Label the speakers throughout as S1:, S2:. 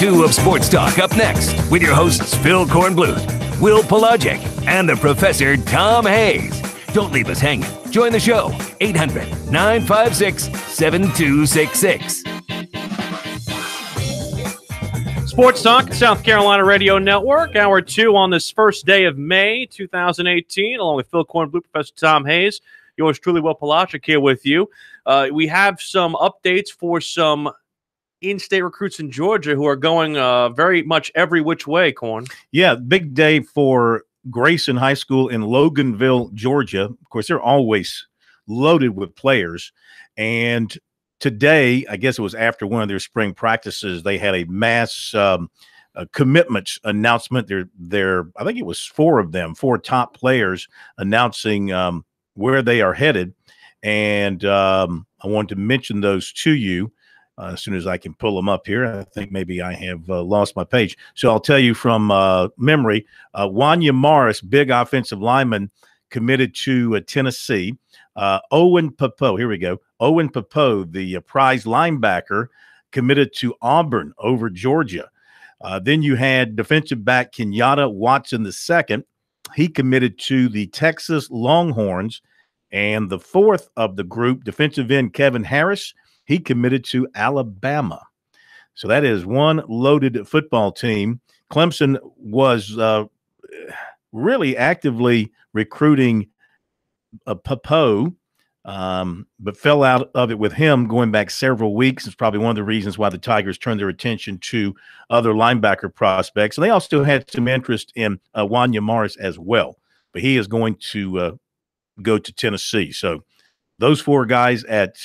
S1: 2 of Sports Talk up next with your hosts Phil Kornbluth, Will Pelagic, and the Professor Tom Hayes. Don't leave us hanging. Join the show, 800-956-7266.
S2: Sports Talk, South Carolina Radio Network, Hour 2 on this first day of May 2018, along with Phil Kornbluth, Professor Tom Hayes. Yours truly, Will Pelagic, here with you. We have some updates for some in-state recruits in Georgia who are going very much every which way, Korn.
S3: Yeah, big day for Grayson High School in Loganville, Georgia. Of course, they're always loaded with players. And today, I guess it was after one of their spring practices, they had a mass commitment announcement. I think it was 4 of them, 4 top players announcing where they are headed. And I wanted to mention those to you as soon as I can pull them up here. I think maybe I have lost my page. So I'll tell you from memory. Wanya Morris, big offensive lineman, committed to Tennessee. Owen Papeau, here we go. Owen Papeau, the prize linebacker, committed to Auburn over Georgia. Then you had defensive back Kenyatta Watson II. He committed to the Texas Longhorns. And the 4th of the group, defensive end Kevin Harris, he committed to Alabama. So that is one loaded football team. Clemson was really actively recruiting Papeau, but fell out of it with him going back several weeks. It's probably one of the reasons why the Tigers turned their attention to other linebacker prospects. And they also had some interest in Wanya Morris as well. But he is going to go to Tennessee. So those 4 guys at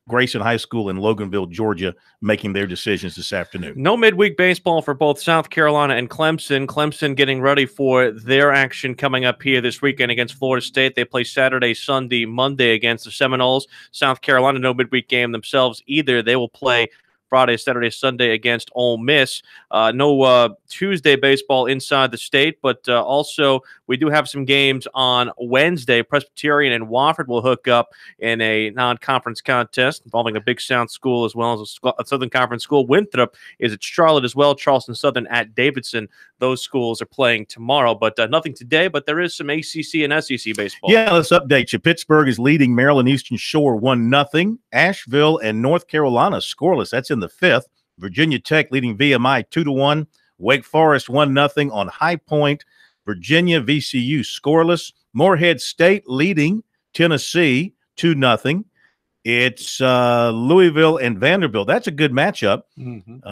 S3: Grayson High School in Loganville, Georgia, making their decisions this afternoon.
S2: No midweek baseball for both South Carolina and Clemson. Clemson getting ready for their action coming up here this weekend against Florida State. They play Saturday, Sunday, Monday against the Seminoles. South Carolina, no midweek game themselves either. They will play Friday, Saturday, Sunday against Ole Miss. No Tuesday baseball inside the state, but also we do have some games on Wednesday. Presbyterian and Wofford will hook up in a non-conference contest involving a Big Sound school as well as a Southern Conference school. Winthrop is at Charlotte as well. Charleston Southern at Davidson. Those schools are playing tomorrow, but nothing today, but there is some ACC and SEC baseball.
S3: Yeah, let's update you. Pittsburgh is leading Maryland Eastern Shore 1-0. Asheville and North Carolina scoreless. That's in the 5th. Virginia Tech leading VMI 2-1. Wake Forest 1-0 on High Point. Virginia VCU scoreless. Morehead State leading Tennessee 2-0. It's Louisville and Vanderbilt. That's a good matchup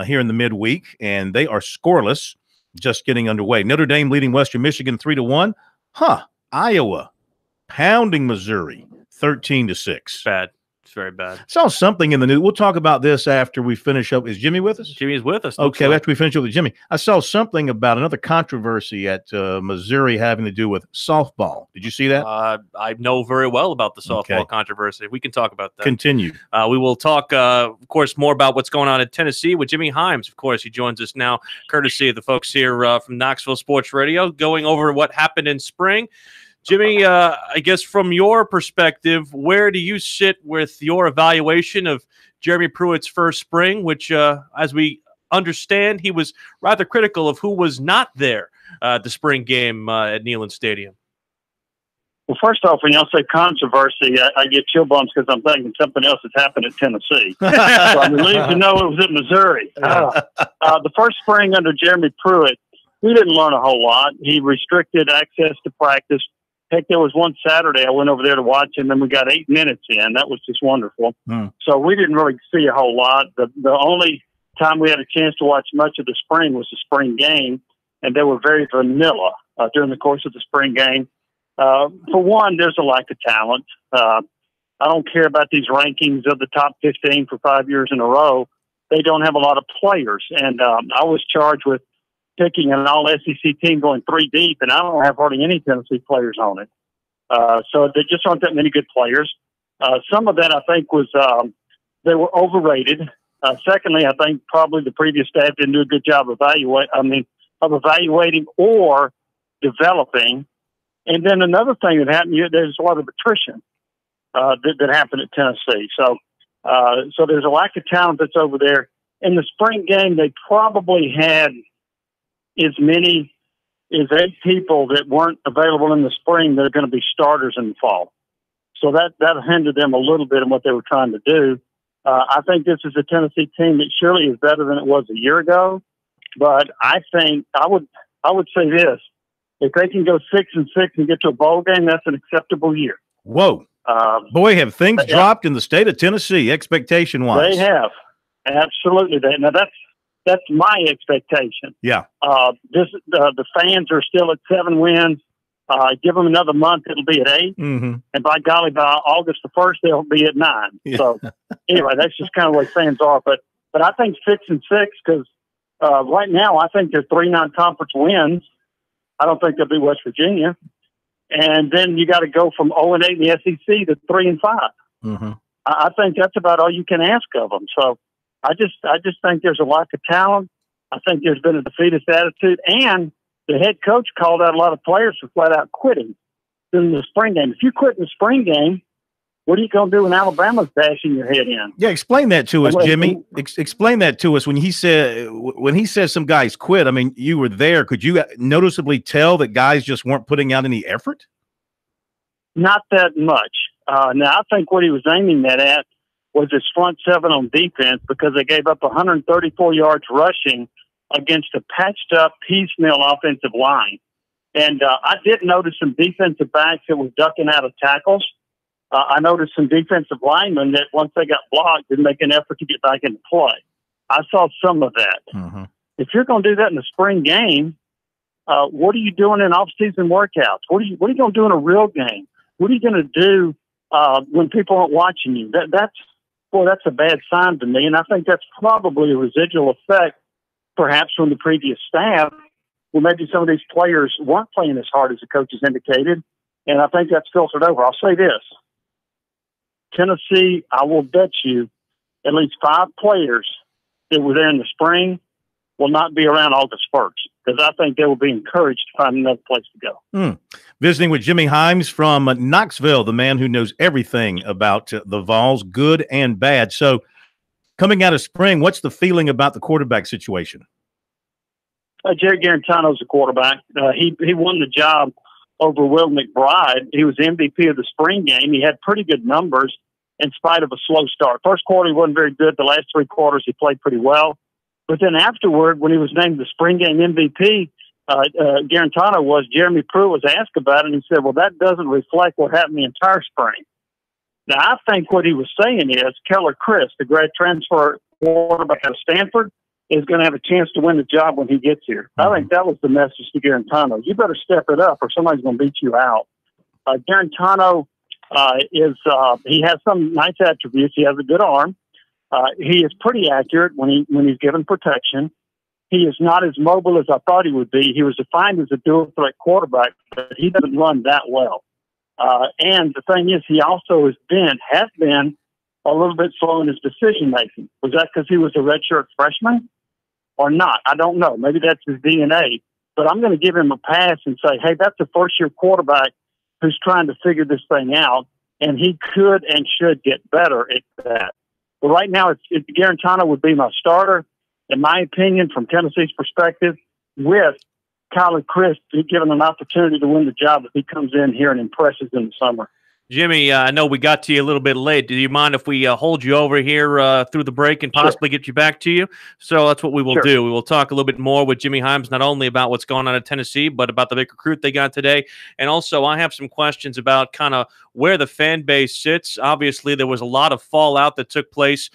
S3: here in the midweek, and they are scoreless, just getting underway. Notre Dame leading Western Michigan 3-1. Iowa pounding Missouri 13-6.
S2: Bad. It's very bad.
S3: Saw something in the news. We'll talk about this after we finish up. Is Jimmy with us?
S2: Jimmy's with us.
S3: Okay, after we finish up with Jimmy. I saw something about another controversy at Missouri having to do with softball. Did you see that?
S2: I know very well about the softball controversy. We can talk about that.
S3: Continue.
S2: We will talk, of course, more about what's going on in Tennessee with Jimmy Himes. Of course, he joins us now, courtesy of the folks here from Knoxville Sports Radio, going over what happened in spring. Jimmy, I guess from your perspective, where do you sit with your evaluation of Jeremy Pruitt's first spring, which, as we understand, he was rather critical of who was not there at the spring game at Neyland Stadium?
S4: Well, first off, when y'all say controversy, I get chill bumps because I'm thinking something else has happened at Tennessee. So I'm relieved to know it was at Missouri. The first spring under Jeremy Pruitt, we didn't learn a whole lot. He restricted access to practice. Heck, there was one Saturday I went over there to watch him, and we got 8 minutes in. That was just wonderful. So we didn't really see a whole lot. The only time we had a chance to watch much of the spring was the spring game, and they were very vanilla during the course of the spring game. For one, there's a lack of talent. I don't care about these rankings of the top 15 for 5 years in a row. They don't have a lot of players, and I was charged with picking an all-SEC team going 3 deep, and I don't have hardly any Tennessee players on it. So there just aren't that many good players. Some of that, I think, was they were overrated. Secondly, I think probably the previous staff didn't do a good job of evaluating or developing. And then another thing that happened, there's a lot of attrition that happened at Tennessee. So there's a lack of talent that's over there. in the spring game, they probably had as many as 8 people that weren't available in the spring that are going to be starters in the fall. So that hindered them a little bit in what they were trying to do. I think this is a Tennessee team that surely is better than it was a year ago. But I think I would say this: if they can go 6-6 and get to a bowl game, that's an acceptable year.
S3: Whoa. Boy, have things dropped in the state of Tennessee, expectation-wise.
S4: They have. Absolutely. Now, that's my expectation.
S3: Yeah.
S4: The fans are still at 7 wins. Give them another month, it'll be at 8.
S3: Mm-hmm.
S4: And by golly, by August the 1st, they'll be at 9.
S3: Yeah.
S4: So anyway, that's just kind of the way fans are. But I think 6-6, because right now I think there's 3 non-conference wins. I don't think they'll be West Virginia. And then you got to go from 0-8 in the SEC to 3-5.
S3: Mm-hmm.
S4: I think that's about all you can ask of them. So I just think there's a lack of talent. I think there's been a defeatist attitude, and the head coach called out a lot of players for flat out quitting in the spring game. If you quit in the spring game, what are you going to do when Alabama's bashing your head in?
S3: Yeah, explain that to us, Jimmy. Explain that to us. When he says some guys quit, I mean, you were there. Could you noticeably tell that guys just weren't putting out any effort?
S4: Not that much. Now, I think what he was aiming that at was his front 7 on defense, because they gave up 134 yards rushing against a patched-up, piecemeal offensive line. And I did notice some defensive backs that were ducking out of tackles. I noticed some defensive linemen that once they got blocked didn't make an effort to get back into play. I saw some of that.
S3: Mm-hmm.
S4: If you're going to do that in the spring game, what are you doing in off-season workouts? What are you going to do in a real game? What are you going to do when people aren't watching you? That's a bad sign to me, and I think that's probably a residual effect, perhaps from the previous staff, where maybe some of these players weren't playing as hard as the coaches indicated, and I think that's filtered over. I'll say this. Tennessee, I will bet you at least 5 players that were there in the spring will not be around August 1st, because I think they will be encouraged to find another place to go.
S3: Visiting with Jimmy Himes from Knoxville, the man who knows everything about the Vols, good and bad. So coming out of spring, what's the feeling about the quarterback situation?
S4: Jerry Garantano's the quarterback. He won the job over Will McBride. He was MVP of the spring game. He had pretty good numbers in spite of a slow start. First quarter, he wasn't very good. The last 3 quarters, he played pretty well. But then afterward, when he was named the spring game MVP, Garantano was, Jeremy Pruitt was asked about it, and he said, well, that doesn't reflect what happened the entire spring. Now, I think what he was saying is Keller Chris, the grad transfer quarterback out of Stanford, is going to have a chance to win the job when he gets here. I think that was the message to Garantano. You better step it up or somebody's going to beat you out. Garantano he has some nice attributes. He has a good arm. He is pretty accurate when he's given protection. He is not as mobile as I thought he would be. He was defined as a dual threat quarterback, but he doesn't run that well. And the thing is, he also has been a little bit slow in his decision making. Was that because he was a redshirt freshman or not? I don't know. Maybe that's his DNA. But I'm going to give him a pass and say, hey, that's a first-year quarterback who's trying to figure this thing out, and he could and should get better at that. But right now, Garantano would be my starter, in my opinion, from Tennessee's perspective, with Kyler Chris given an opportunity to win the job if he comes in here and impresses in the summer.
S2: Jimmy, I know we got to you a little bit late. Do you mind if we hold you over here through the break and possibly get you back to you? So that's what we will do. We will talk a little bit more with Jimmy Himes, not only about what's going on at Tennessee, but about the big recruit they got today. And also, I have some questions about kind of where the fan base sits. Obviously, there was a lot of fallout that took place.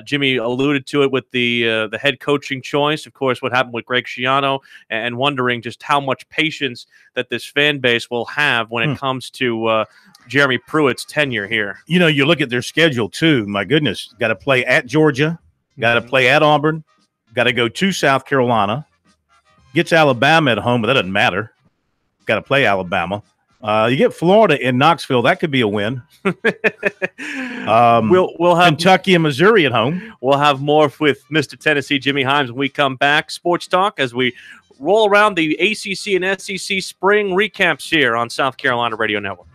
S2: Jimmy alluded to it with the head coaching choice, of course, what happened with Greg Schiano, and wondering just how much patience that this fan base will have when it comes to Jeremy Pruitt's tenure here. You know, you look at their schedule too. My goodness, got to play at Georgia, got to play at Auburn, got to go to South Carolina, gets Alabama at home, but that doesn't matter. Got to play Alabama. You get Florida in Knoxville, that could be a win. We'll have Kentucky and Missouri at home. We'll have more with Mr. Tennessee Jimmy Himes when we come back. Sports Talk as we roll around the ACC and SEC spring recaps here on South Carolina Radio Network.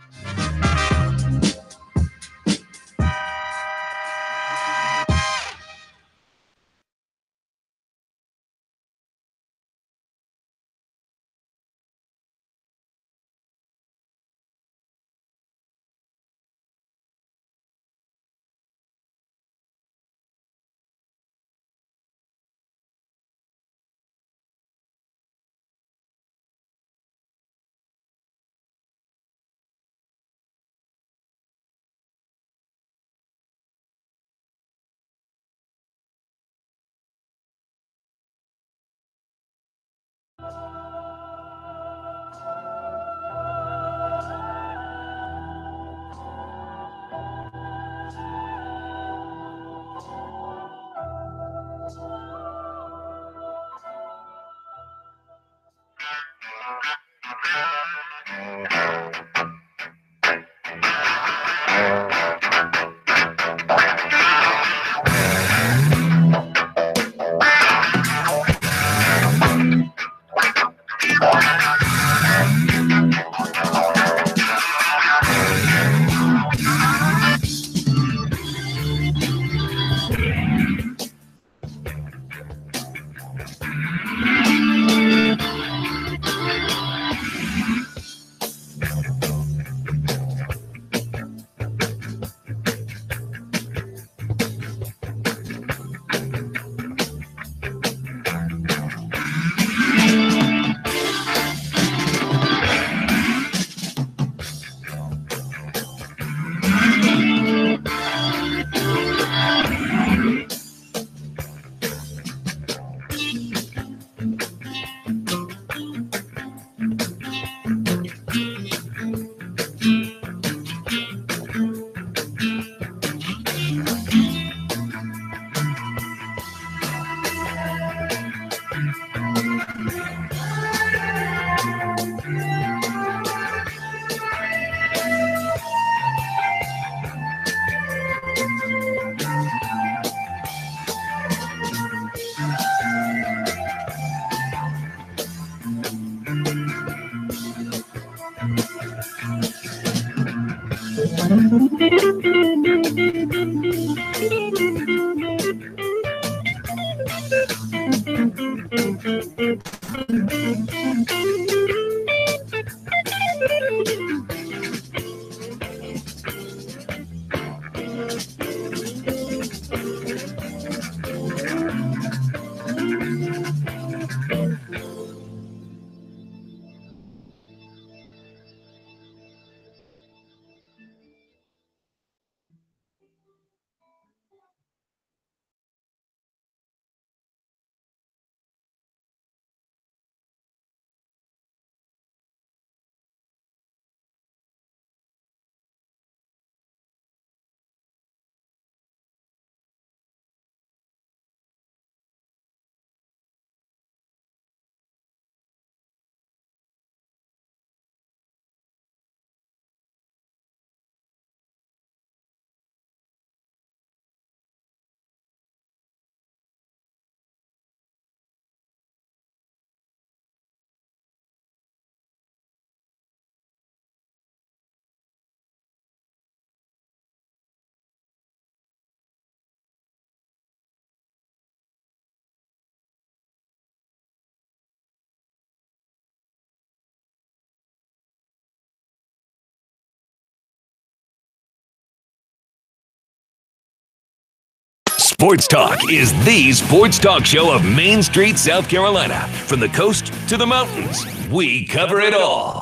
S1: Sports Talk is the sports talk show of Main Street, South Carolina. From the coast to the mountains, we cover it all.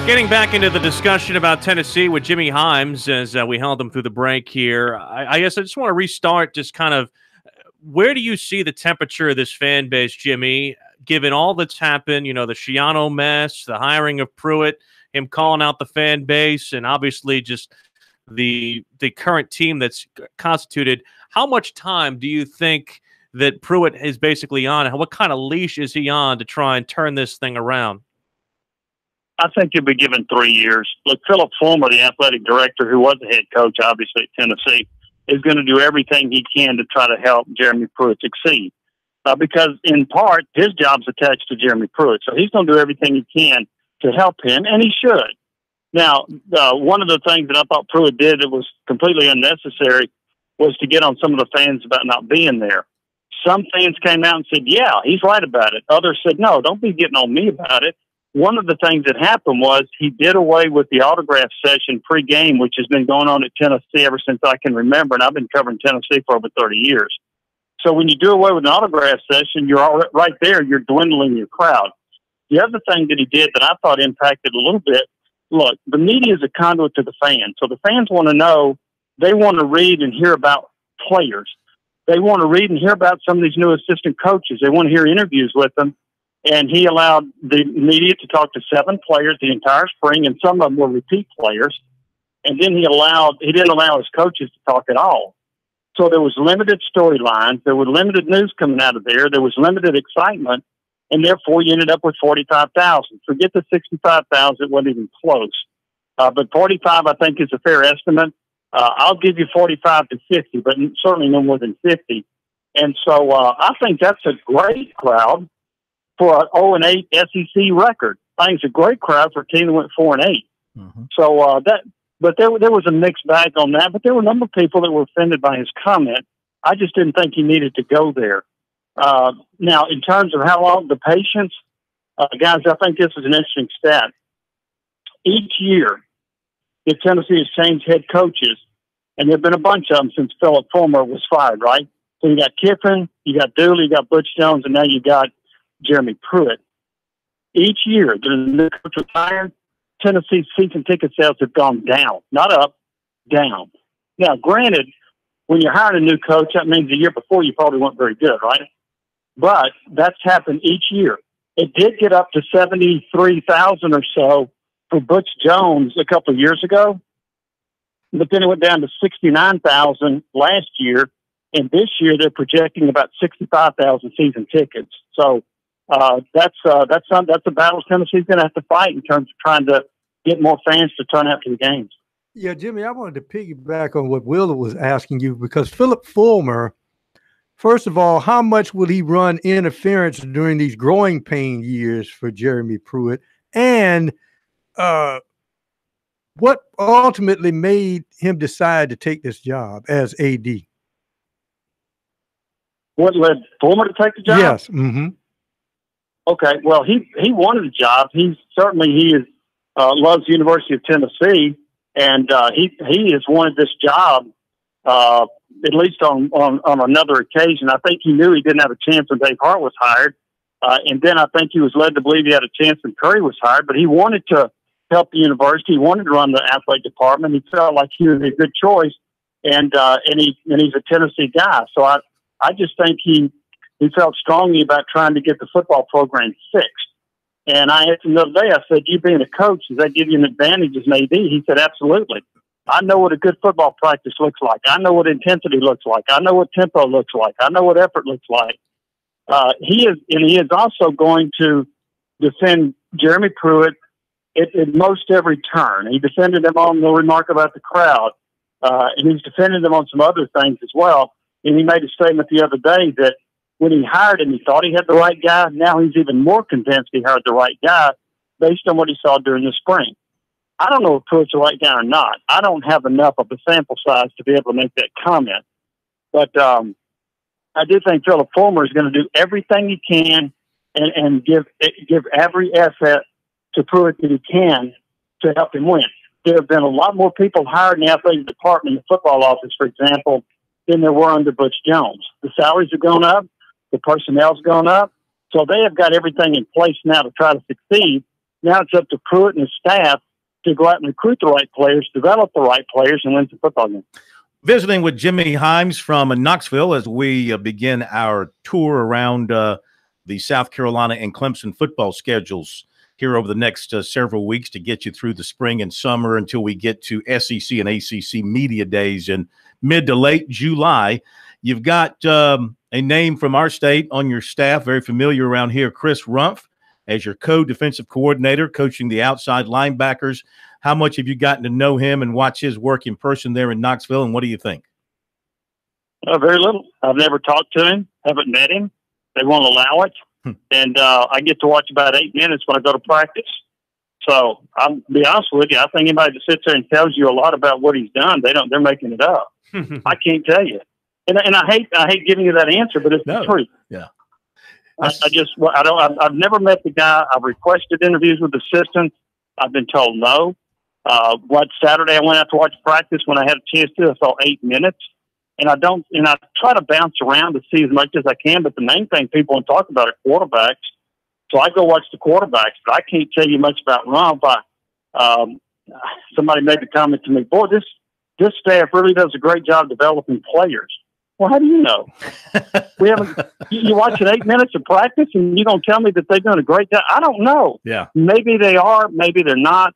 S2: Getting back into the discussion about Tennessee with Jimmy Himes as we held him through the break here, I guess I just want to restart just kind of where do you see the temperature of this fan base, Jimmy, given all that's happened, you know, the Schiano mess, the hiring of Pruitt, him calling out the fan base, and obviously just the current team that's constituted. How much time do you think that Pruitt is basically on? What kind of leash is he on to try and turn this thing around?
S4: I think he'll be given 3 years. Look, Philip Fulmer, the athletic director, who was the head coach, obviously, at Tennessee, is going to do everything he can to try to help Jeremy Pruitt succeed. Because, in part, his job's attached to Jeremy Pruitt. So he's going to do everything he can to help him, and he should. Now, one of the things that I thought Pruitt did that was completely unnecessary was to get on some of the fans about not being there. Some fans came out and said, yeah, he's right about it. Others said, no, don't be getting on me about it. One of the things that happened was he did away with the autograph session pregame, which has been going on at Tennessee ever since I can remember, and I've been covering Tennessee for over 30 years. So when you do away with an autograph session, you're all right there, you're dwindling your crowd. The other thing that he did that I thought impacted a little bit, look, the media is a conduit to the fans. So the fans want to know, they want to read and hear about players. They want to read and hear about some of these new assistant coaches. They want to hear interviews with them. And he allowed the media to talk to 7 players the entire spring, and some of them were repeat players. And then he didn't allow his coaches to talk at all. So there was limited storylines. There was limited news coming out of there. There was limited excitement. And therefore, you ended up with 45,000. Forget the 65,000. It wasn't even close. But 45, I think, is a fair estimate. I'll give you 45 to 50, but certainly no more than 50. And so I think that's a great crowd for an 0-8 SEC record. I think it's a great crowd for a team that went 4-8. Mm-hmm. So but there was a mixed bag on that. But there were a number of people that were offended by his comment. I just didn't think he needed to go there. Now, in terms of how long the patience, guys, I think this is an interesting stat. Each year, if Tennessee has changed head coaches, and there have been a bunch of them since Philip Fulmer was fired, right? So you got Kiffin, you got Dooley, you got Butch Jones, and now you got Jeremy Pruitt. Each year, the new coach retired, Tennessee's season ticket sales have gone down, not up, down. Now, granted, when you're hiring a new coach, that means the year before you probably weren't very good, right? But that's happened each year. It did get up to 73,000 or so for Butch Jones a couple of years ago, but then it went down to 69,000 last year, and this year they're projecting about 65,000 season tickets. So that's a battle Tennessee's going to have to fight in terms of trying to get more fans to turn out to the games.
S5: Yeah, Jimmy, I wanted to piggyback on what Willa was asking you, because Philip Fulmer, first of all, how much will he run interference during these growing pain years for Jeremy Pruitt? And what ultimately made him decide to take this job as AD?
S4: What led Fulmer to take the job?
S5: Yes. Mm-hmm.
S4: Okay. Well, he wanted the job. He loves the University of Tennessee, and he has wanted this job at least on another occasion. I think he knew he didn't have a chance when Dave Hart was hired, and then I think he was led to believe he had a chance when Curry was hired. But he wanted to help the university. He wanted to run the athletic department. He felt like he was a good choice, and he's a Tennessee guy. So I just think he felt strongly about trying to get the football program fixed. And I asked him the other day, I said, you being a coach, does that give you an advantage as an AD? He said, absolutely. I know what a good football practice looks like. I know what intensity looks like. I know what tempo looks like. I know what effort looks like. He is also going to defend Jeremy Pruitt at most every turn. He defended him on the remark about the crowd, and he's defended him on some other things as well. And he made a statement the other day that when he hired him, he thought he had the right guy. Now he's even more convinced he hired the right guy based on what he saw during the spring. I don't know if Pruitt's the right guy or not. I don't have enough of a sample size to be able to make that comment. But I do think Philip Fulmer is going to do everything he can and give every effort to Pruitt that he can to help him win. There have been a lot more people hired in the athletic department, in the football office, for example, than there were under Butch Jones. The salaries have gone up. The personnel's gone up. So they have got everything in place now to try to succeed. Now it's up to Pruitt and his staff to go out and recruit the right players, develop the right players, and win some football games.
S3: Visiting with Jimmy Himes from Knoxville as we begin our tour around the South Carolina and Clemson football schedules here over the next several weeks to get you through the spring and summer until we get to SEC and ACC media days in mid to late July. You've got a name from our state on your staff, very familiar around here, Chris Rumpf, as your co-defensive coordinator, coaching the outside linebackers. How much have you gotten to know him and watch his work in person there in Knoxville, and what do you think?
S4: Very little. I've never talked to him, haven't met him. They won't allow it. And I get to watch about 8 minutes when I go to practice. So I'll be honest with you, I think anybody that sits there and tells you a lot about what he's done, they're making it up. I can't tell you. And I hate giving you that answer, but it's the truth.
S3: Yeah.
S4: I've never met the guy. I've requested interviews with assistants. I've been told no. Saturday I went out to watch practice when I had a chance to. I saw 8 minutes, and I try to bounce around to see as much as I can. But the main thing people want to talk about are quarterbacks. So I go watch the quarterbacks, but I can't tell you much about Rump. Somebody made the comment to me, boy, this staff really does a great job developing players. Well, how do you know? We haven't. You watching 8 minutes of practice, and you're going to tell me that they're doing a great job? I don't know.
S3: Yeah. Maybe
S4: they are. Maybe they're not.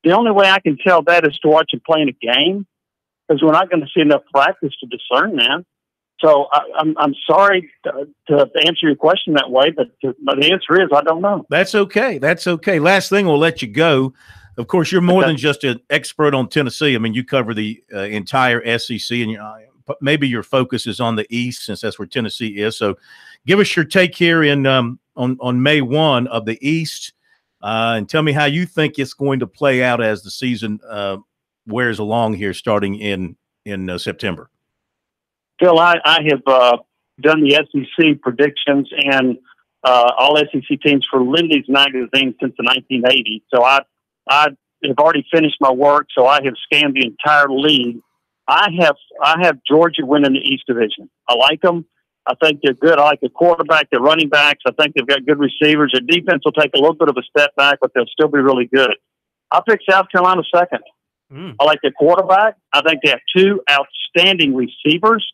S4: The only way I can tell that is to watch them play in a game, because we're not going to see enough practice to discern that. So I'm sorry to answer your question that way, but the answer is I don't know.
S3: That's okay. That's okay. Last thing, we'll let you go. Of course, you're more than just an expert on Tennessee. I mean, you cover the entire SEC, and maybe your focus is on the East, since that's where Tennessee is. So give us your take here in on May 1 of the East, and tell me how you think it's going to play out as the season wears along here starting in September.
S4: Phil, I have done the SEC predictions and all SEC teams for Lindy's magazine since the 1980s. So I have already finished my work. So I have scanned the entire league. I have Georgia winning the East Division. I like them. I think they're good. I like the quarterback, the running backs. I think they've got good receivers. Their defense will take a little bit of a step back, but they'll still be really good. I pick South Carolina second. I like the quarterback. I think they have two outstanding receivers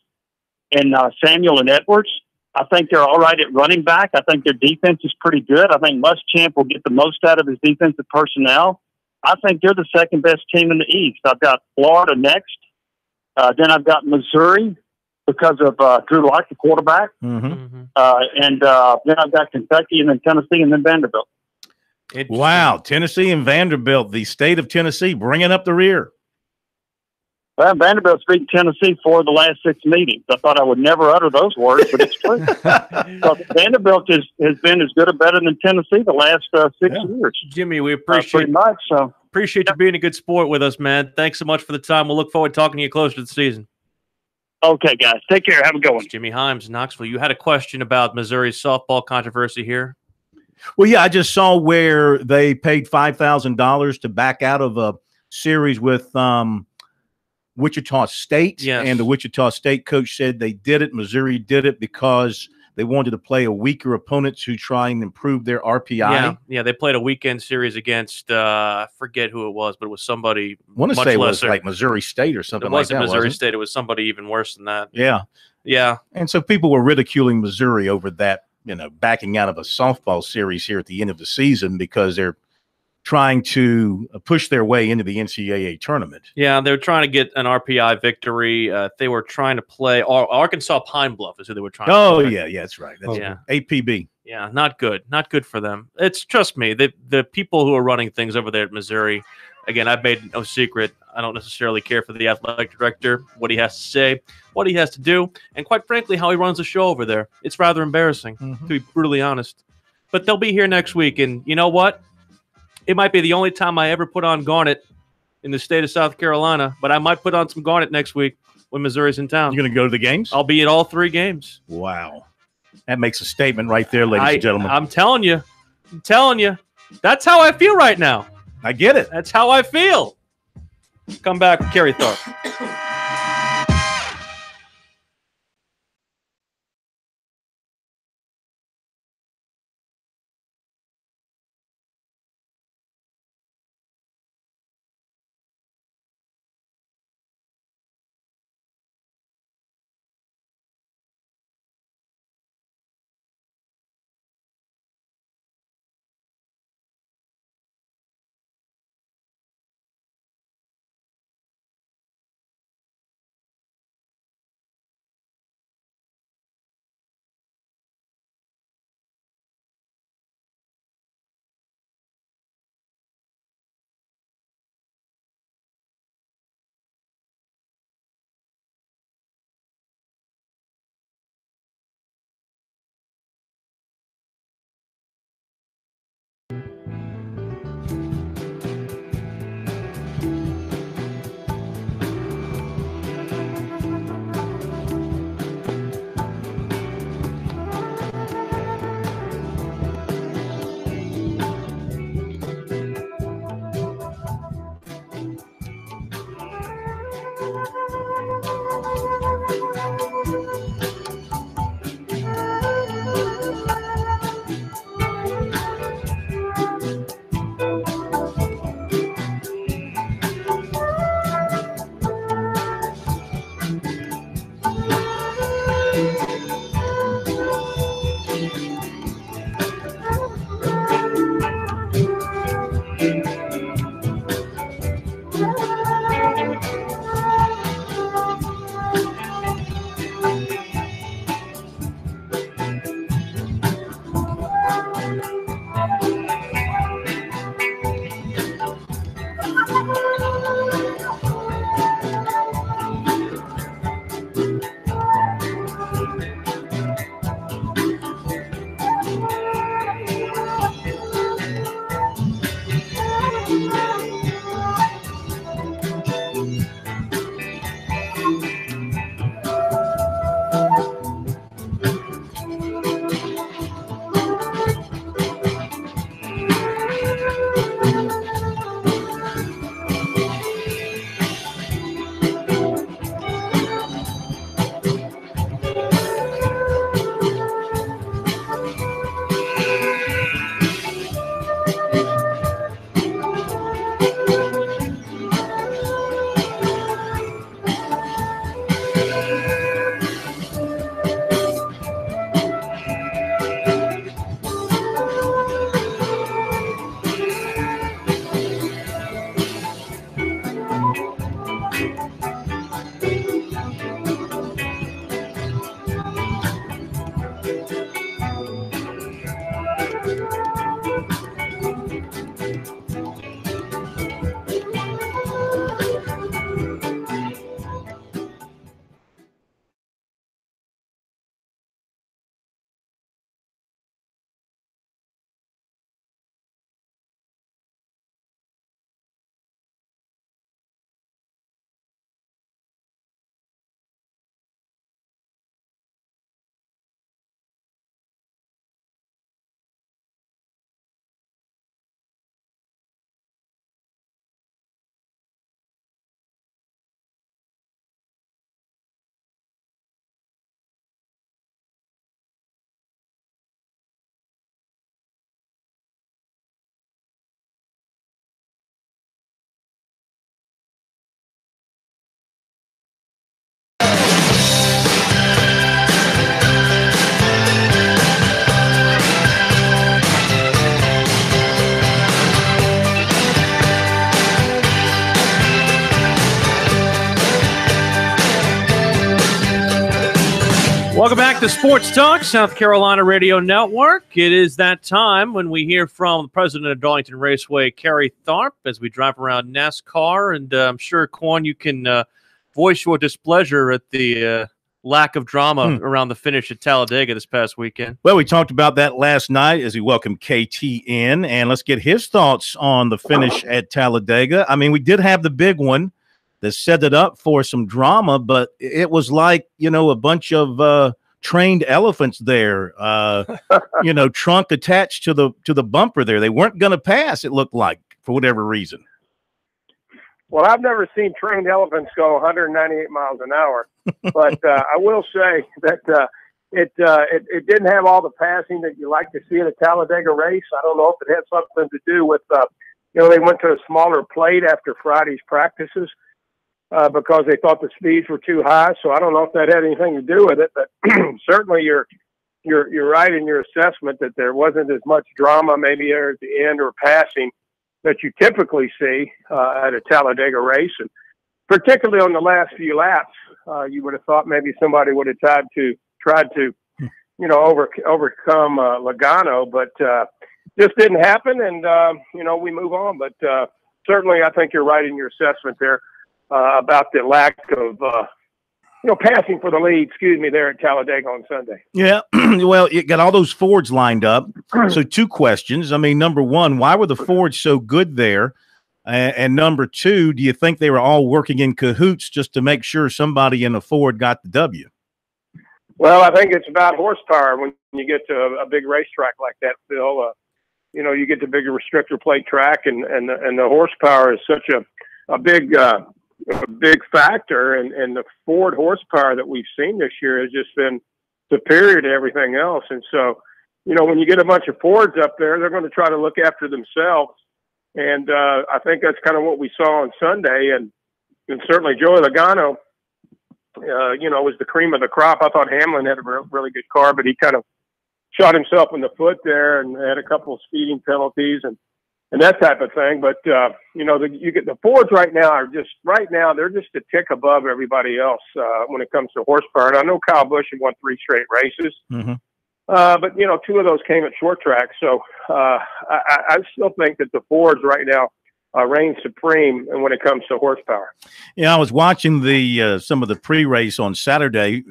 S4: in Samuel and Edwards. I think they're all right at running back. I think their defense is pretty good. I think Muschamp will get the most out of his defensive personnel. I think they're the second best team in the East. I've got Florida next. Then I've got Missouri because of Drew Lock, the quarterback. And then I've got Kentucky and then Tennessee and then Vanderbilt.
S3: Wow, Tennessee and Vanderbilt, the state of Tennessee, bringing up the rear.
S4: Well, Vanderbilt's beaten Tennessee for the last 6 meetings. I thought I would never utter those words, but it's true. So Vanderbilt has been as good or better than Tennessee the last 6 years.
S2: Jimmy, we appreciate
S4: pretty much. So
S2: appreciate you being a good sport with us, man. Thanks so much for the time. We'll look forward to talking to you closer to the season.
S4: Okay, guys. Take care. Have a good one.
S2: Jimmy Himes, Knoxville. You had a question about Missouri's softball controversy here.
S3: Well, yeah, I just saw where they paid $5,000 to back out of a series with Wichita State.
S2: Yes.
S3: And the Wichita State coach said they did it. Missouri did it because they wanted to play a weaker opponent to try and improve their RPI.
S2: Yeah, they played a weekend series against I forget who it was, but it was somebody
S3: I want to
S2: much
S3: say it
S2: lesser.
S3: was like Missouri State or something
S2: It
S3: like
S2: wasn't
S3: that.
S2: Missouri
S3: wasn't it?
S2: State. It was somebody even worse than that.
S3: Yeah. And so people were ridiculing Missouri over that, backing out of a softball series here at the end of the season because they're trying to push their way into the NCAA tournament.
S2: Yeah, they were trying to get an RPI victory. They were trying to play Arkansas Pine Bluff is who they were trying to play.
S3: Yeah, that's right. That's
S2: Yeah.
S3: APB.
S2: Yeah, not good. Not good for them. Trust me, the people who are running things over there at Missouri, again, I've made no secret. I don't necessarily care for the athletic director, what he has to say, what he has to do, and quite frankly, how he runs the show over there. It's rather embarrassing, to be brutally honest. But they'll be here next week, and you know what? It might be the only time I ever put on Garnet in the state of South Carolina, but I might put on some Garnet next week when Missouri's in town.
S3: You're going to go to the games?
S2: I'll be at all 3 games.
S3: Wow. That makes a statement right there, ladies and gentlemen.
S2: I'm telling you. That's how I feel right now.
S3: I get it.
S2: That's how I feel. Come back with Kerry Thorpe. Welcome back to Sports Talk, South Carolina Radio Network. It is that time when we hear from the president of Darlington Raceway, Kerry Tharp, as we drive around NASCAR. And I'm sure, Quan, you can voice your displeasure at the lack of drama around the finish at Talladega this past weekend.
S3: Well, we talked about that last night as we welcomed KT in, and let's get his thoughts on the finish at Talladega. I mean, we did have the big one that set it up for some drama, but it was like, you know, a bunch of trained elephants there, you know, trunk attached to the bumper there. They weren't going to pass, it looked like, for whatever reason.
S6: Well, I've never seen trained elephants go 198 miles an hour, but I will say that it didn't have all the passing that you like to see in a Talladega race. I don't know if it had something to do with, you know, they went to a smaller plate after Friday's practices because they thought the speeds were too high. So I don't know if that had anything to do with it, but certainly you're right in your assessment that there wasn't as much drama maybe there at the end or passing that you typically see at a Talladega race. And particularly on the last few laps, you would have thought maybe somebody would have tried to, you know, overcome Logano, but just didn't happen. And, you know, we move on. But certainly I think you're right in your assessment there about the lack of, you know, passing for the lead, there at Talladega on Sunday.
S3: Yeah, well, you got all those Fords lined up. So 2 questions. I mean, number one, why were the Fords so good there? And number 2, do you think they were all working in cahoots just to make sure somebody in a Ford got the W?
S6: Well, I think it's about horsepower when you get to a big racetrack like that, Phil. You know, you get the bigger restrictor plate track, and the horsepower is such a big factor, and the Ford horsepower that we've seen this year has just been superior to everything else. And so, you know, when you get a bunch of Fords up there, they're going to try to look after themselves. And I think that's kind of what we saw on Sunday. And certainly Joey Logano, you know, was the cream of the crop. I thought Hamlin had a really good car, but he kind of shot himself in the foot there and had a couple of speeding penalties and that type of thing. But, you know, you get the Fords right now they're just a tick above everybody else when it comes to horsepower. And I know Kyle Busch had won 3 straight races, but, you know, 2 of those came at short track. So I still think that the Fords right now reign supreme when it comes to horsepower.
S3: Yeah, I was watching some of the pre-race on Saturday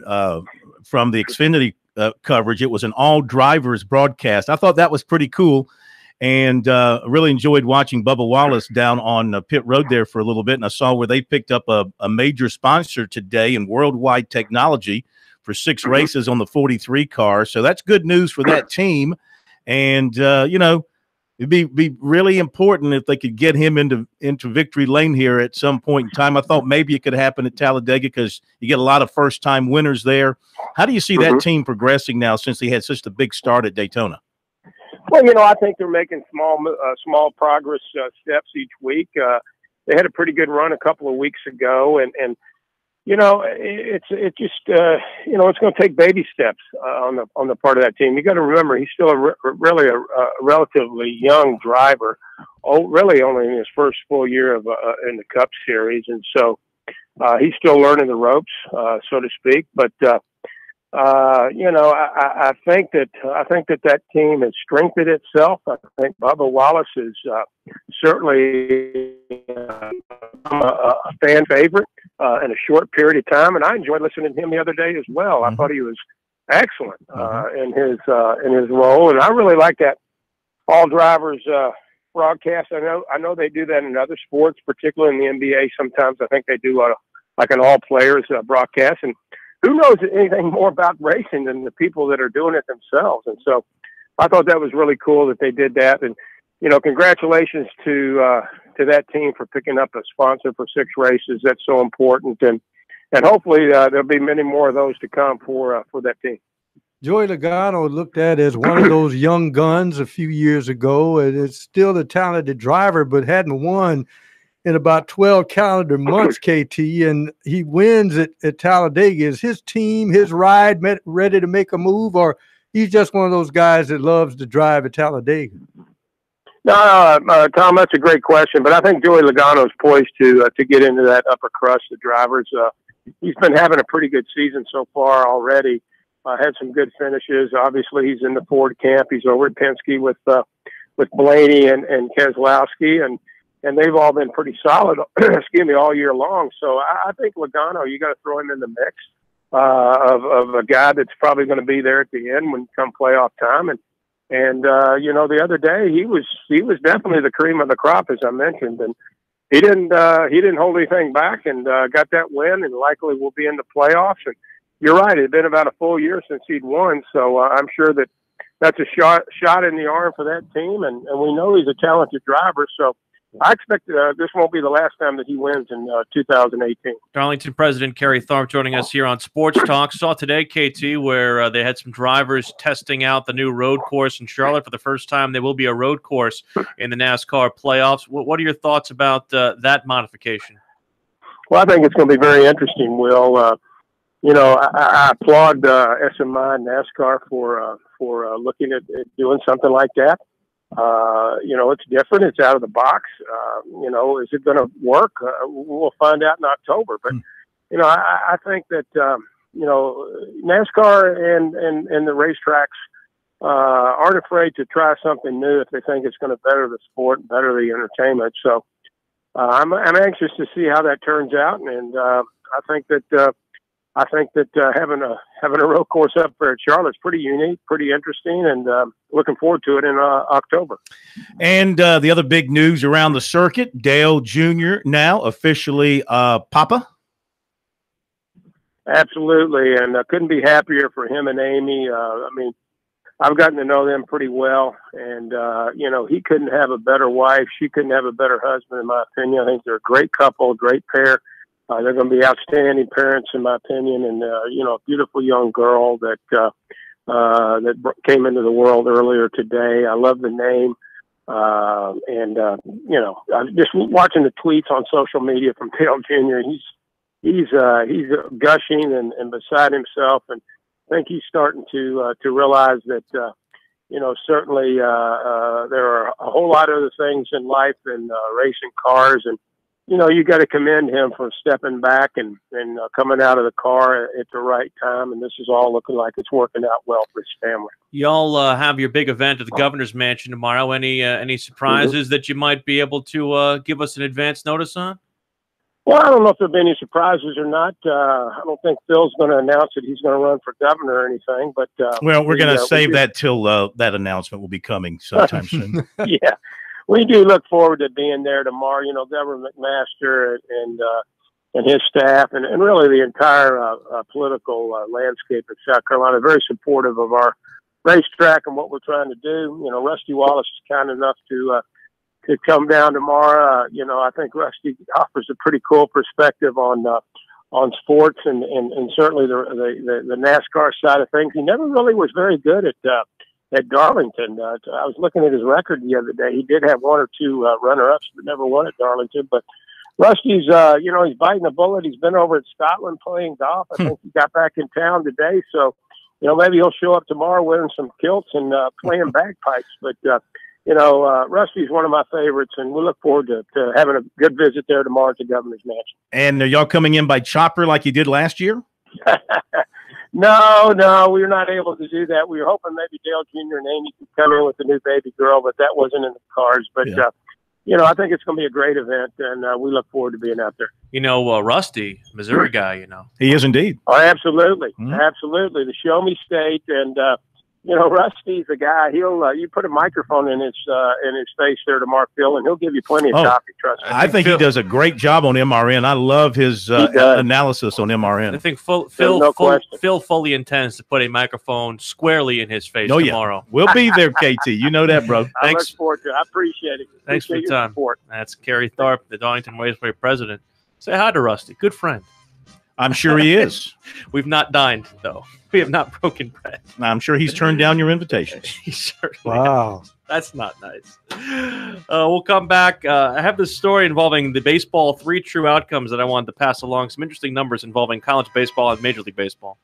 S3: from the Xfinity coverage. It was an all-drivers broadcast. I thought that was pretty cool. And really enjoyed watching Bubba Wallace down on pit road there for a little bit. And I saw where they picked up a major sponsor today in Worldwide Technology for 6 races on the 43 car. So that's good news for that team. And, you know, it'd be really important if they could get him into victory lane here at some point in time. I thought maybe it could happen at Talladega because you get a lot of first-time winners there. How do you see that team progressing now since they had such a big start at Daytona?
S6: Well, you know, I think they're making small progress steps each week. They had a pretty good run a couple of weeks ago, and you know, it's just you know, it's going to take baby steps on the part of that team. You got to remember he's still a relatively young driver, really only in his first full year of in the Cup Series, and so he's still learning the ropes, so to speak. But I think that team has strengthened itself. I think Bubba Wallace is certainly a fan favorite in a short period of time, and I enjoyed listening to him the other day as well. I thought he was excellent in his role, and I really like that all drivers broadcast. I know they do that in other sports, particularly in the NBA. Sometimes I think they do like an all players broadcast, and who knows anything more about racing than the people that are doing it themselves. And so I thought that was really cool that they did that. And, congratulations to that team for picking up a sponsor for 6 races. That's so important. And hopefully there'll be many more of those to come for that team.
S5: Joey Logano looked at as one of those young guns a few years ago, and is still a talented driver, but hadn't won in about 12 calendar months, KT, and he wins at Talladega. Is his team, his ride ready to make a move, or he's just one of those guys that loves to drive at Talladega?
S6: No, Tom, that's a great question, but I think Joey Logano is poised to get into that upper crust of drivers. He's been having a pretty good season so far already. Had some good finishes. Obviously, he's in the Ford camp. He's over at Penske with Blaney and Keselowski, and they've all been pretty solid, all year long. So I think Logano, you got to throw him in the mix of a guy that's probably going to be there at the end when come playoff time. And the other day he was definitely the cream of the crop, as I mentioned, and he didn't hold anything back and got that win, and likely will be in the playoffs. And you're right, it had been about a full year since he'd won, so I'm sure that's a shot in the arm for that team, and we know he's a talented driver, so I expect this won't be the last time that he wins in 2018.
S2: Darlington President Kerry Tharp joining us here on Sports Talk. Saw today, KT, where they had some drivers testing out the new road course in Charlotte for the first time. There will be a road course in the NASCAR playoffs. What are your thoughts about that modification?
S6: Well, I think it's going to be very interesting, Will. I applaud SMI and NASCAR for looking at doing something like that. It's different. It's out of the box. Is it going to work? We'll find out in October. But, I think that, NASCAR and the racetracks aren't afraid to try something new if they think it's going to better the sport and better the entertainment. So I'm anxious to see how that turns out. And I think that having a road course up there at Charlotte's pretty unique, pretty interesting, and looking forward to it in October.
S3: And the other big news around the circuit, Dale Jr. now officially Papa.
S6: Absolutely, and I couldn't be happier for him and Amy. I've gotten to know them pretty well, and he couldn't have a better wife. She couldn't have a better husband, in my opinion. I think they're a great couple, a great pair. They're going to be outstanding parents, in my opinion, and a beautiful young girl that came into the world earlier today. I love the name, I'm just watching the tweets on social media from Dale Jr. He's gushing and beside himself, and I think he's starting to realize that certainly there are a whole lot of other things in life than racing cars, and you got to commend him for stepping back and coming out of the car at the right time. And this is all looking like it's working out well for his family.
S2: Y'all have your big event at the Governor's Mansion tomorrow. Any surprises that you might be able to give us an advance notice on?
S6: Well, I don't know if there'll be any surprises or not. I don't think Phil's going to announce that he's going to run for governor or anything. But
S3: we're going to save that till that announcement will be coming sometime soon.
S6: Yeah. We do look forward to being there tomorrow. Governor McMaster and his staff, and really the entire political landscape of South Carolina, very supportive of our racetrack and what we're trying to do. Rusty Wallace is kind enough to come down tomorrow. I think Rusty offers a pretty cool perspective on sports and certainly the NASCAR side of things. He never really was very good at Darlington. I was looking at his record the other day. He did have one or two runner-ups, but never won at Darlington. But Rusty's, he's biting the bullet. He's been over at Scotland playing golf. I think he got back in town today. So, maybe he'll show up tomorrow wearing some kilts and playing bagpipes. But, Rusty's one of my favorites, and we look forward to having a good visit there tomorrow at the Governor's Mansion.
S3: And are y'all coming in by chopper like you did last year?
S6: No, we were not able to do that. We were hoping maybe Dale Jr. and Amy could come in with the new baby girl, but that wasn't in the cards. But, I think it's going to be a great event, and we look forward to being out there.
S2: Rusty, Missouri guy,
S3: He is indeed.
S6: Oh, absolutely.
S3: Mm-hmm.
S6: Absolutely. The Show Me State. And, Rusty's a guy. He'll you put a microphone in his face there to Mark Phil, and he'll give you plenty of coffee. Trust me.
S3: I think he does a great job on MRN. I love his analysis on MRN.
S2: I think Phil fully intends to put a microphone squarely in his face tomorrow.
S3: We'll be there, KT. You know that, bro.
S6: I look forward to it. I appreciate it.
S2: Thanks for your time. Support. That's Kerry Tharp, the Donington Raceway president. Say hi to Rusty. Good friend.
S3: I'm sure he is.
S2: We've not dined, though. We have not broken bread.
S3: I'm sure he's turned down your invitations.
S2: He certainly has. That's not nice. We'll come back. I have this story involving the baseball 3 true outcomes that I wanted to pass along. Some interesting numbers involving college baseball and Major League Baseball.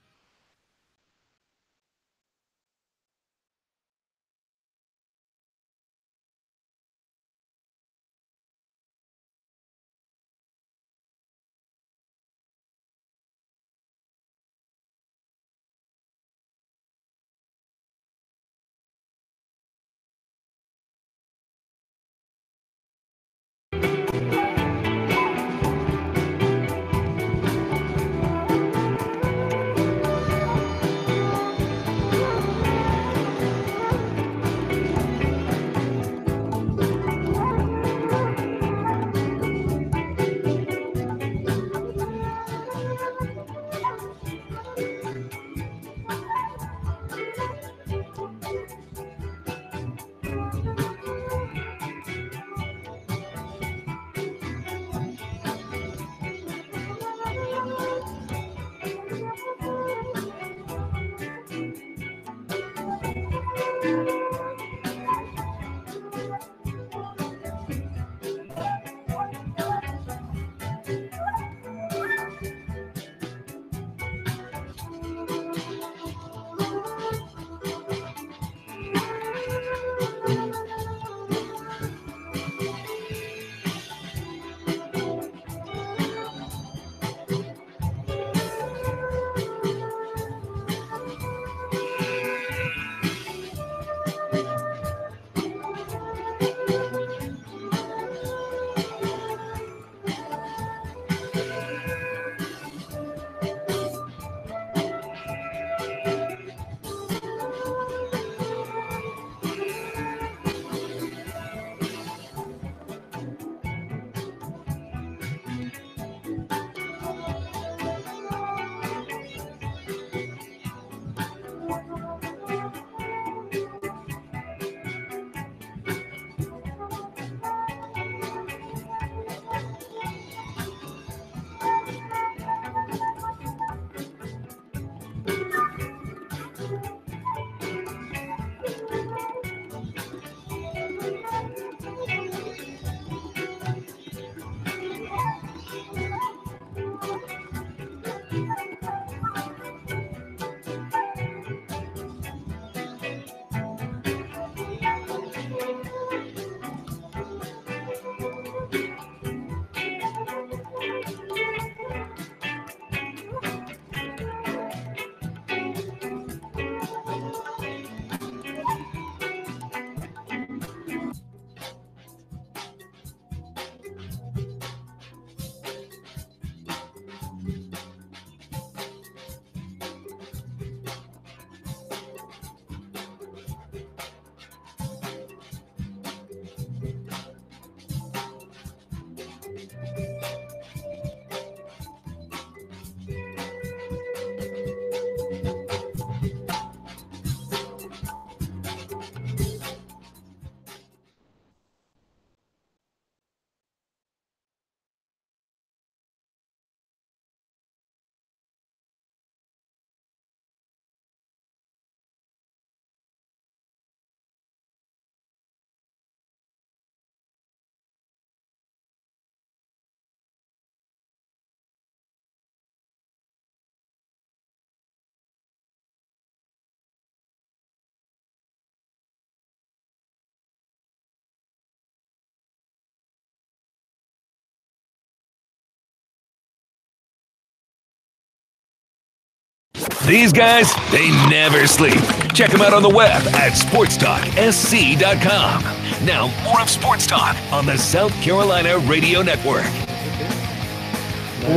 S1: These guys, they never sleep. Check them out on the web at SportsTalkSC.com. Now, more of Sports Talk on the South Carolina Radio Network.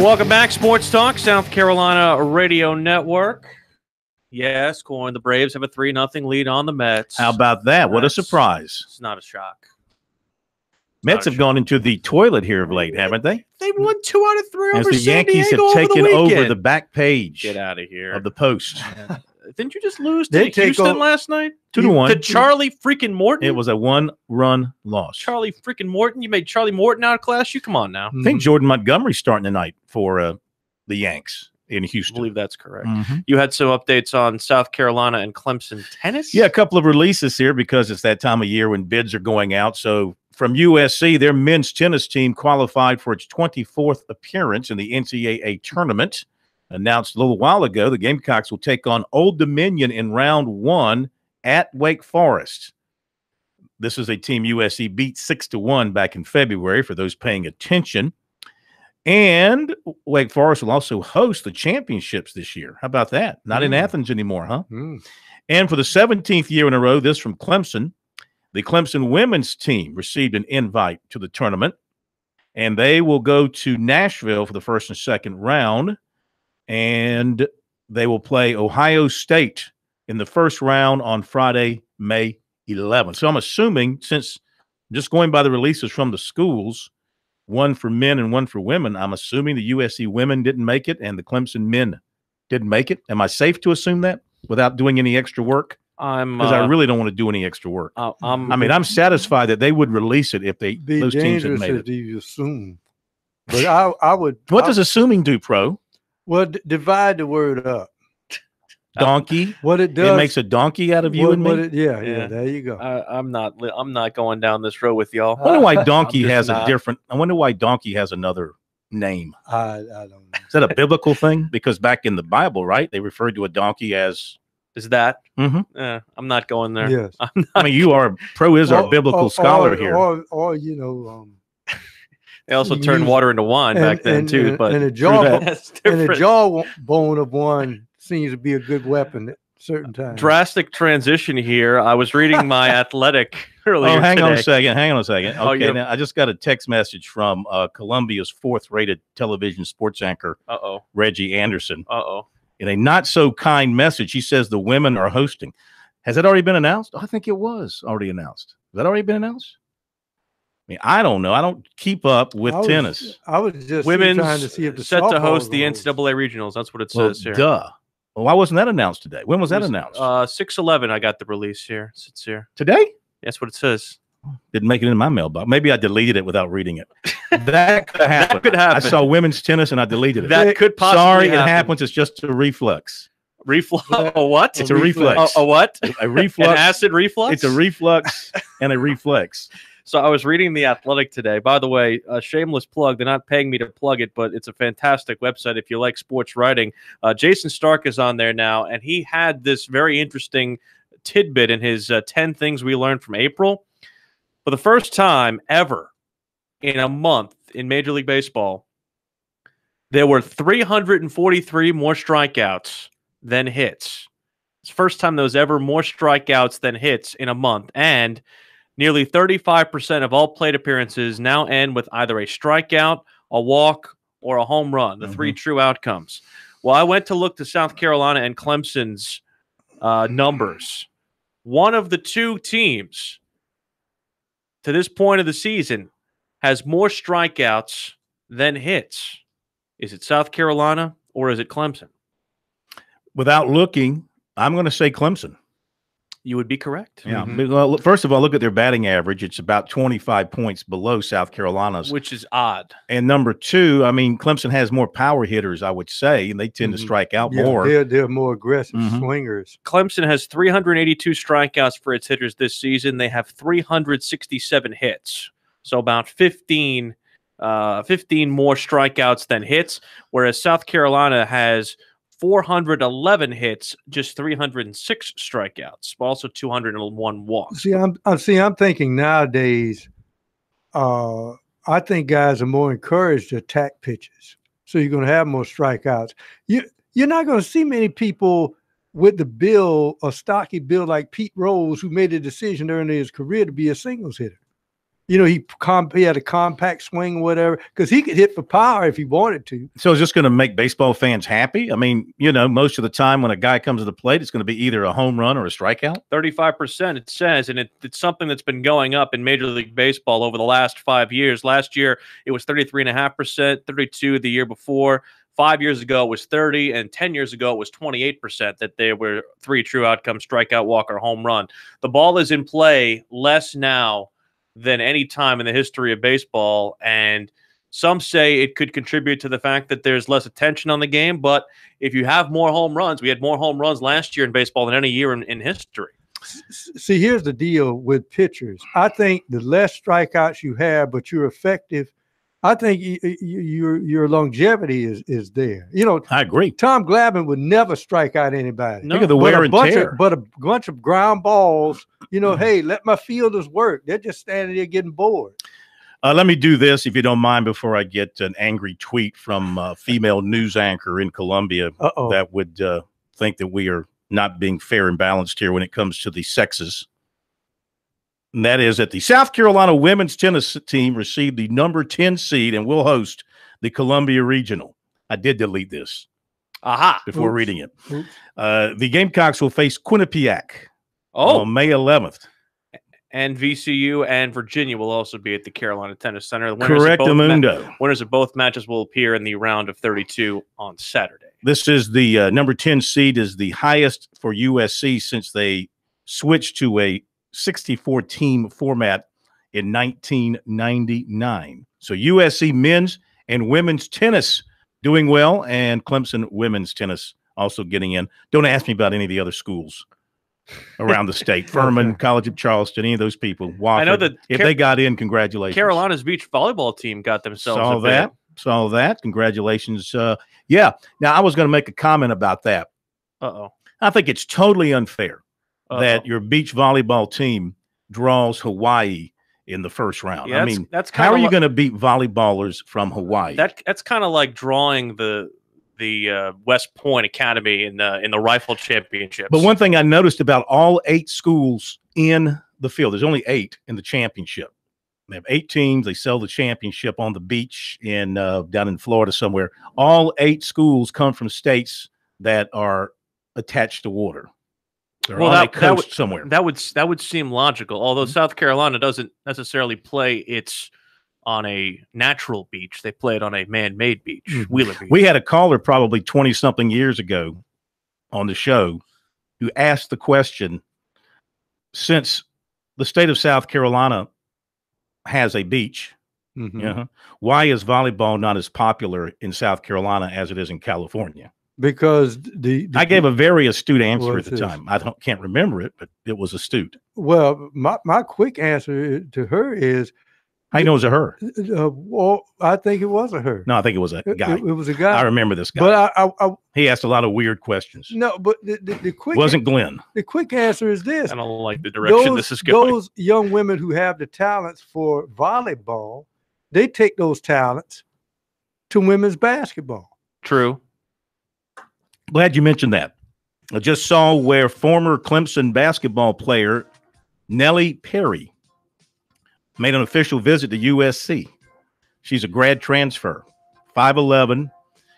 S2: Welcome back, Sports Talk, South Carolina Radio Network. Yes, Corn, the Braves have a 3-0 lead on the Mets.
S3: How about that? What a surprise.
S2: It's not a shock.
S3: Mets have gone into the toilet here of late, haven't they?
S2: They won 2 out of 3
S3: As
S2: over
S3: the
S2: San
S3: Yankees
S2: Diego
S3: have taken
S2: over
S3: over the back page
S2: Get out of here.
S3: of the Post.
S2: Didn't you just lose to Houston last night?
S3: 2-1.
S2: To Charlie freaking Morton?
S3: It was a 1-run loss.
S2: Charlie freaking Morton? You made Charlie Morton out of class? You come on now.
S3: I think Jordan Montgomery's starting tonight for the Yanks in Houston.
S2: I believe that's correct. You had some updates on South Carolina and Clemson tennis?
S3: Yeah, a couple of releases here because it's that time of year when bids are going out. So from USC, their men's tennis team qualified for its 24th appearance in the NCAA tournament. Announced a little while ago, the Gamecocks will take on Old Dominion in round 1 at Wake Forest. This is a team USC beat 6-1 back in February for those paying attention. And Wake Forest will also host the championships this year. How about that? Not in Athens anymore, huh? And for the 17th year in a row, this from Clemson, the Clemson women's team received an invite to the tournament, and they will go to Nashville for the first and second round, and they will play Ohio State in the first round on Friday, May 11th. So I'm assuming, since I'm just going by the releases from the schools, one for men and one for women, I'm assuming the USC women didn't make it and the Clemson men didn't make it. Am I safe to assume that without doing any extra work? Because I really don't want to do any extra work. I'm satisfied that they would release it if those teams had made it.
S5: You assume. But I would.
S3: What does assuming do, Pro?
S5: Well, divide the word up.
S3: Donkey.
S5: What it does,
S3: it makes a donkey out of you and me.
S5: Yeah. There you go.
S2: I'm not going down this road with y'all.
S3: I wonder why donkey has a different. I wonder why donkey has another name.
S5: I don't know.
S3: Is that a biblical thing? Because back in the Bible, right, they referred to a donkey as.
S2: Is that?
S3: Mm-hmm.
S2: I'm not going there.
S5: Yes.
S3: I mean, you are Pro is our biblical scholar here.
S5: Or you know.
S2: They also turned water into wine back then too. But
S5: and a jawbone of one seems to be a good weapon at certain times.
S2: Drastic transition here. I was reading my Athletic earlier.
S3: Oh, hang on a
S2: today.
S3: second. Okay, now I just got a text message from Columbia's 4th-rated television sports anchor, Reggie Anderson. In a not so kind message, he says the women are hosting. Has that already been announced? I think it was already announced. Has that already been announced? I mean, I don't know. I don't keep up with tennis.
S5: I was just
S2: women's
S5: trying to see if the
S2: set to host the NCAA regionals. That's what it says here.
S3: Duh. Well, why wasn't that announced today? When was that announced?
S2: 6/11. I got the release here. It's here
S3: today.
S2: That's what it says.
S3: Didn't make it in my mailbox. Maybe I deleted it without reading it. That could happen.
S2: That could happen.
S3: I saw women's tennis and I deleted it.
S2: That could possibly
S3: happen.
S2: It
S3: happens. It's just a reflux.
S2: A what?
S3: It's a reflex.
S2: A what?
S3: A reflux.
S2: An acid reflux?
S3: It's a reflux and a reflex.
S2: So I was reading The Athletic today. By the way, a shameless plug. They're not paying me to plug it, but it's a fantastic website if you like sports writing. Jason Stark is on there now, and he had this very interesting tidbit in his 10 things we learned from April. For the first time ever in a month in Major League Baseball, there were 343 more strikeouts than hits. It's the first time there was ever more strikeouts than hits in a month, and nearly 35% of all plate appearances now end with either a strikeout, a walk, or a home run, the three true outcomes. Well, I went to look to South Carolina and Clemson's numbers. One of the two teams to this point of the season has more strikeouts than hits. Is it South Carolina or is it Clemson?
S3: Without looking, I'm going to say Clemson.
S2: You would be correct.
S3: Yeah. Well, first of all, look at their batting average. It's about 25 points below South Carolina's.
S2: Which is odd.
S3: And number two, I mean, Clemson has more power hitters, I would say, and they tend to strike out more.
S5: They're more aggressive swingers.
S2: Clemson has 382 strikeouts for its hitters this season. They have 367 hits. So about 15 more strikeouts than hits, whereas South Carolina has 411 hits, just 306 strikeouts, but also 201 walks.
S5: See, I'm thinking nowadays, I think guys are more encouraged to attack pitches. So you're going to have more strikeouts. you're not going to see many people with the build, a stocky build like Pete Rose, who made a decision early in his career to be a singles hitter. You know, he had a compact swing or whatever, because he could hit for power if he wanted to.
S3: So is this going to make baseball fans happy? I mean, you know, most of the time when a guy comes to the plate, it's going to be either a home run or a strikeout.
S2: 35%, it says, and it's something that's been going up in Major League Baseball over the last 5 years. Last year, it was 33.5%, 32 the year before. 5 years ago, it was 30, and 10 years ago, it was 28% that there were 3 true outcomes: strikeout, walk, or home run. The ball is in play less now than any time in the history of baseball, and some say it could contribute to the fact that there's less attention on the game. But if you have more home runs, we had more home runs last year in baseball than any year in history.
S5: See, here's the deal with pitchers. I think the less strikeouts you have, but you're effective, I think your longevity is there. You know,
S3: I agree.
S5: Tom Glavine would never strike out anybody.
S3: Look at the wear and tear.
S5: But a bunch of ground balls, you know, hey, let my fielders work. They're just standing there getting bored.
S3: Let me do this, if you don't mind, before I get an angry tweet from a female news anchor in Columbia that would think that we are not being fair and balanced here when it comes to the sexes. And that is that the South Carolina women's tennis team received the number 10 seed and will host the Columbia Regional. I did delete this before reading it. The Gamecocks will face Quinnipiac on May 11th.
S2: And VCU and Virginia will also be at the Carolina Tennis Center. Winners of both matches will appear in the round of 32 on Saturday.
S3: This is the number 10 seed, is the highest for USC since they switched to a 64-team format in 1999. So USC men's and women's tennis doing well, and Clemson women's tennis also getting in. Don't ask me about any of the other schools around the state. Furman, College of Charleston, any of those people. Wofford.
S2: I know that
S3: if they got in, congratulations.
S2: Carolina's beach volleyball team got themselves
S3: Saw that. Congratulations. Yeah. Now, I was going to make a comment about that. I think it's totally unfair that your beach volleyball team draws Hawaii in the first round.
S2: Yeah,
S3: I mean, how are you going to beat volleyballers from Hawaii?
S2: That's kind of like drawing the West Point Academy in the rifle championships.
S3: But one thing I noticed about all 8 schools in the field, there's only 8 in the championship. They have 8 teams. They sell the championship on the beach in down in Florida somewhere. All 8 schools come from states that are attached to water. Somewhere.
S2: That would seem logical. Although South Carolina doesn't necessarily play its on a natural beach. They play it on a man-made beach, Wheeler Beach.
S3: We had a caller probably 20-something years ago on the show who asked the question, since the state of South Carolina has a beach, why is volleyball not as popular in South Carolina as it is in California?
S5: Because
S3: I gave a very astute answer at the time. I can't remember it, but it was astute.
S5: Well, my quick answer to her is,
S3: how you know it was a her?
S5: Well, I think it was a her.
S3: No, I think it was a guy.
S5: It was a guy.
S3: I remember this guy.
S5: But
S3: he asked a lot of weird questions.
S5: No, but the quick
S3: wasn't Glenn.
S5: The quick answer is this:
S2: I don't like the direction this is going.
S5: Those young women who have the talents for volleyball, they take those talents to women's basketball.
S2: True.
S3: Glad you mentioned that. I just saw where former Clemson basketball player Nellie Perry made an official visit to USC. She's a grad transfer, 5'11",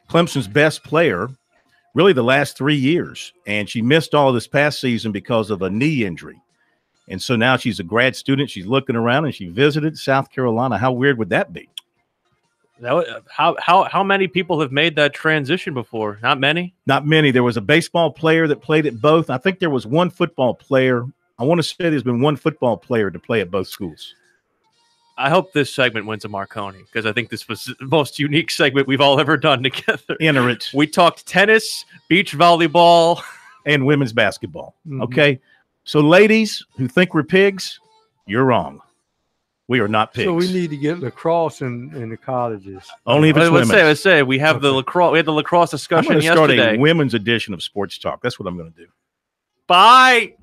S3: Clemson's best player, really the last 3 years. And she missed all this past season because of a knee injury. And so now she's a grad student. She's looking around and she visited South Carolina. How weird would that be?
S2: How many people have made that transition before? Not many?
S3: Not many. There was a baseball player that played at both. I think there was one football player. I want to say there's been one football player to play at both schools.
S2: I hope this segment wins a Marconi, because I think this was the most unique segment we've all ever done together.
S3: Enter it.
S2: We talked tennis, beach volleyball,
S3: and women's basketball. Okay? So ladies who think we're pigs, you're wrong. We are not pigs.
S5: So we need to get lacrosse in the colleges.
S3: Only if it's women's.
S2: Let's say we have the lacrosse. We had the lacrosse discussion yesterday.
S3: I'm going to start a women's edition of Sports Talk. That's what I'm going to do.
S2: Bye.